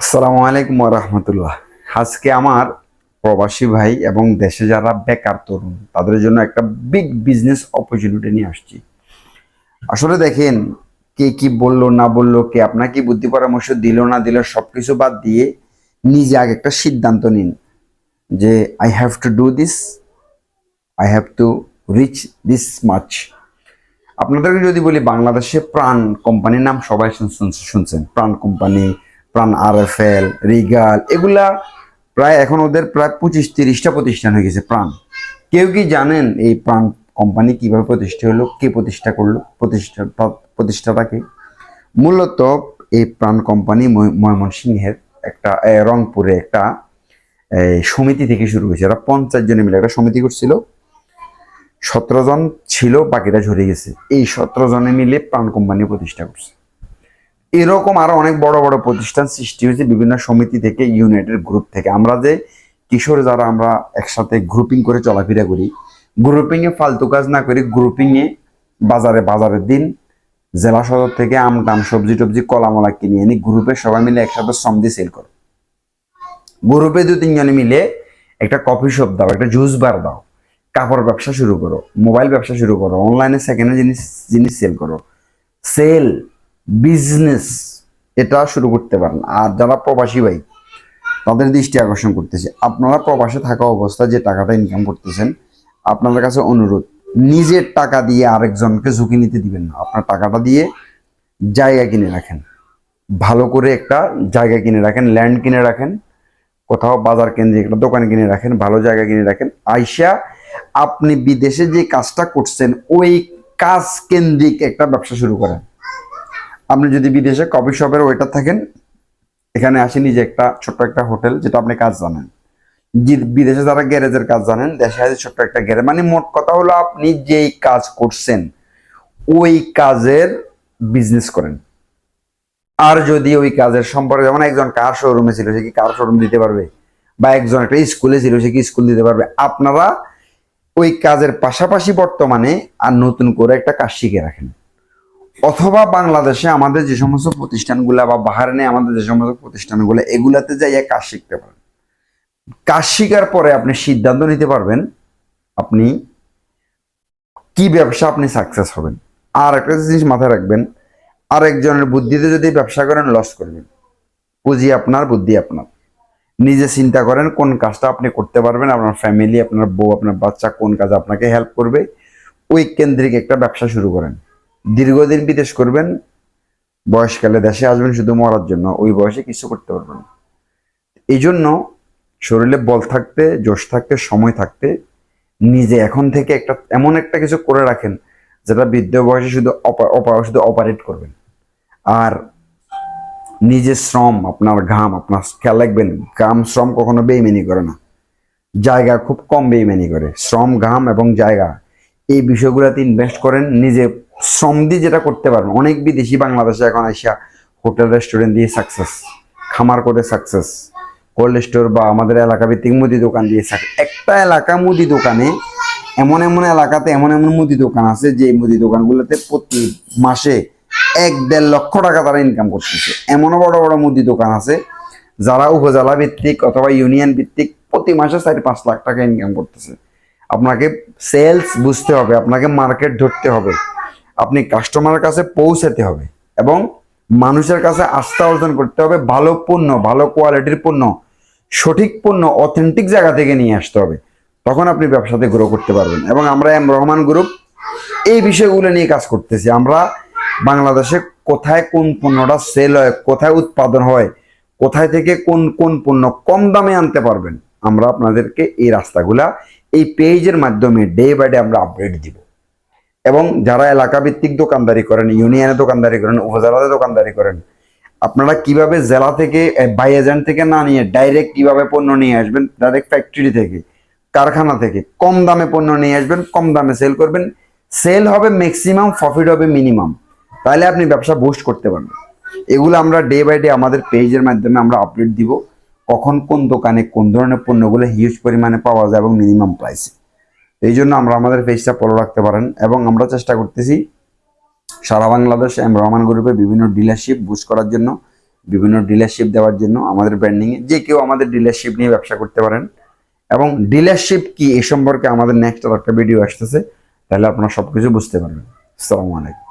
আসসালামু আলাইকুম রহমতুল্লাহ। আজকে আমার প্রবাসী ভাই এবং দেশে যারা বেকার তরুণ তাদের জন্য একটা বিগ বিজনেস অপরচুনিটি নিয়ে আসছি। আসলে দেখেন, কে কি বললো না বললো, কে আপনাকে বুদ্ধি পরামর্শ দিল না দিল, সবকিছু বাদ দিয়ে নিজে আগে একটা সিদ্ধান্ত নিন যে I have to do this, I have to reach this much. আপনাদেরকে যদি বলি, বাংলাদেশে প্রাণ কোম্পানির নাম সবাই শুনছেন। প্রাণ কোম্পানি, প্রাণ RFL, রিগাল, এগুলা প্রায় এখন ওদের প্রায় 25-30টা প্রতিষ্ঠান হয়ে গেছে। প্রাণ, কেউ কি জানেন এই প্রাণ কোম্পানি কিভাবে প্রতিষ্ঠা হলো, কে প্রতিষ্ঠা করলো, প্রতিষ্ঠাটাকে? মূলত এই প্রাণ কোম্পানি ময়মনসিংহের একটা রংপুরে একটা সমিতি থেকে শুরু হয়েছে। এরা 50 জনে মিলে একটা সমিতি করছিল। 17 জন ছিল, বাকিটা ঝরে গেছে। এই 17 জনে মিলে প্রাণ কোম্পানি প্রতিষ্ঠা করছে। এরকম আরো অনেক বড় বড় প্রতিষ্ঠান সৃষ্টি হয়েছে বিভিন্ন সমিতি থেকে, ইউনাইটেড গ্রুপ থেকে। আমরা যে কিশোর যারা আমরা একসাথে গ্রুপিং করে চলাফেরা করি, গ্রুপিং এ ফালতু কাজ না করি, গ্রুপিং এ বাজারের দিন জেলা সদর থেকে আম টাম সবজি টবজি কলামলা কিনে এনে গ্রুপে সবাই মিলে একসাথে শ্রম দিয়ে সেল করো। গ্রুপে 2-3 জনে মিলে একটা কফি শপ দাও, একটা জুস বার দাও, কাপড় ব্যবসা শুরু করো, মোবাইল ব্যবসা শুরু করো, অনলাইনে সেকেন্ড হ্যান্ড জিনিস সেল করো, সেল বিজনেস এটা শুরু করতে পারেন। আর যারা প্রবাসী ভাই, তাদের দৃষ্টি আকর্ষণ করতেছে, আপনারা প্রবাসে থাকা অবস্থায় যে টাকাটা ইনকাম করতেছেন, আপনাদের কাছে অনুরোধ, নিজের টাকা দিয়ে আরেকজনকে ঝুঁকি নিতে দিবেন না। আপনার টাকাটা দিয়ে জায়গা কিনে রাখেন, ভালো করে একটা জায়গা কিনে রাখেন, ল্যান্ড কিনে রাখেন, কোথাও বাজার কেন্দ্রিক একটা দোকান কিনে রাখেন, ভালো জায়গা কিনে রাখেন। আইসা আপনি বিদেশে যে কাজটা করছেন ওই কাজ কেন্দ্রিক একটা ব্যবসা শুরু করেন। আপনি যদি বিদেশে কফি শপের ওয়েটার থাকেন, এখানে আসে নিজে একটা ছোট্ট একটা হোটেল, যেটা আপনি কাজ জানেন। বিদেশে যারা গ্যারেজের কাজ জানেন, দেশে আছে ছোট্ট একটা গ্যারেজ। মানে মোট কথা হলো, আপনি যেই কাজ করছেন ওই কাজের বিজনেস করেন। আর যদি ওই কাজের সম্পর্কে, যেমন একজন কার শোরুমে ছিল, সে কি কার শোরুম দিতে পারবে, বা একজন একটা স্কুলে ছিল, সে কি স্কুল দিতে পারবে। আপনারা ওই কাজের পাশাপাশি বর্তমানে আর নতুন করে একটা কাজ শিখে রাখেন। অথবা বাংলাদেশে আমাদের যে সমস্ত প্রতিষ্ঠানগুলা, বা বাহারাইনে আমাদের যে সমস্ত প্রতিষ্ঠানগুলো, এগুলাতে যাইয়া কাজ শিখতে পারেন। কাজ শিখার পরে আপনি সিদ্ধান্ত নিতে পারবেন আপনি কি ব্যবসা আপনি সাকসেস হবেন। আর একটা জিনিস মাথায় রাখবেন, আর একজনের বুদ্ধিতে যদি ব্যবসা করেন, লস করবেন। পুঁজি আপনার, বুদ্ধি আপনার। নিজে চিন্তা করেন কোন কাজটা আপনি করতে পারবেন, আপনার ফ্যামিলি, আপনার বউ, আপনার বাচ্চা কোন কাজে আপনাকে হেল্প করবে, ওই কেন্দ্রিক একটা ব্যবসা শুরু করেন। দীর্ঘদিন বিদেশ করবেন, বয়সকালে দেশে আসবেন শুধু মরার জন্য, ওই বয়সে কিছু করতে পারবেন। এই জন্য শরীরে বল থাকতে, জোশ থাকতে, সময় থাকতে নিজে এখন থেকে একটা এমন একটা কিছু করে রাখেন, যেটা বৃদ্ধ বয়সে শুধু অপারেট করবেন। আর নিজের শ্রম, আপনার ঘাম, আপনার খেয়াল রাখবেন, ঘাম শ্রম কখনো বেইমানি করে না, জায়গা খুব কম বেইমানি করে। শ্রম, ঘাম এবং জায়গা, এই বিষয়গুলোতে ইনভেস্ট করেন। নিজে শ্রম দিয়ে যেটা করতে পারবেন। অনেক বিদেশি বাংলাদেশে এখন আসিয়া হোটেল রেস্টুরেন্ট দিয়ে সাকসেস, খামার করে সাকসেস, কোল্ড স্টোর বা আমাদের এলাকা ভিত্তিক মুদি দোকান দিয়ে সাকসেস। একটা এলাকা মুদি দোকানে, এমন এমন এলাকাতে এমন এমন মুদি দোকান আছে যে মুদি দোকানগুলোতে প্রতি মাসে 1-1.5 লক্ষ টাকা তারা ইনকাম করতেছে। এমনও বড় বড় মুদি দোকান আছে যারা উপজেলা ভিত্তিক অথবা ইউনিয়ন ভিত্তিক প্রতি মাসে 4-5 লাখ টাকা ইনকাম করতেছে। আপনাকে সেলস বুঝতে হবে, আপনাকে মার্কেট ধরতে হবে, আপনি কাস্টমারের কাছে পৌঁছাতে হবে এবং মানুষের কাছে আস্থা অর্জন করতে হবে। ভালো পণ্য, ভালো কোয়ালিটির পণ্য, সঠিক পণ্য অথেন্টিক জায়গা থেকে নিয়ে আসতে হবে। তখন আপনি ব্যবসাতে গ্রো করতে পারবেন। এবং আমরা এম রহমান গ্রুপ এই বিষয়গুলো নিয়ে কাজ করতেছি। আমরা বাংলাদেশে কোথায় কোন পণ্যটা সেল হয়, কোথায় উৎপাদন হয়, কোথায় থেকে কোন কোন পণ্য কম দামে আনতে পারবেন, আমরা আপনাদেরকে এই রাস্তাগুলা এই পেজের মাধ্যমে ডে বাই ডে আমরা আপডেট দিব। এবং যারা এলাকা ভিত্তিক দোকানদারি করেন, ইউনিয়নে দোকানদারি করেন, উপজেলাতে দোকানদারি করেন, আপনারা কিভাবে জেলা থেকে বাই এজেন্ট থেকে না নিয়ে ডাইরেক্ট কিভাবে পণ্য নিয়ে আসবেন, ডাইরেক্ট ফ্যাক্টরি থেকে, কারখানা থেকে কম দামে পণ্য নিয়ে আসবেন, কম দামে সেল করবেন, সেল হবে ম্যাক্সিমাম, প্রফিট হবে মিনিমাম, তাহলে আপনি ব্যবসা বুস্ট করতে পারবেন। এগুলো আমরা ডে বাই ডে আমাদের পেজের মাধ্যমে আমরা আপডেট দিব, কখন কোন দোকানে কোন ধরনের পণ্যগুলো হিউজ পরিমাণে পাওয়া যায় এবং মিনিমাম প্রাইসে। এই জন্য আমরা আমাদের পেজটা ফলো রাখতে পারেন। এবং আমরা চেষ্টা করতেছি সারা বাংলাদেশ এম রহমান গ্রুপে বিভিন্ন ডিলারশিপ বুস্ট করার জন্য, বিভিন্ন ডিলারশিপ দেওয়ার জন্য আমাদের ব্র্যান্ডিংয়ে। যে কেউ আমাদের ডিলারশিপ নিয়ে ব্যবসা করতে পারেন, এবং ডিলারশিপ কি এ সম্পর্কে আমাদের নেক্সট আর একটা ভিডিও আসতেছে, তাহলে আপনারা সবকিছু বুঝতে পারবেন। আসসালামু আলাইকুম।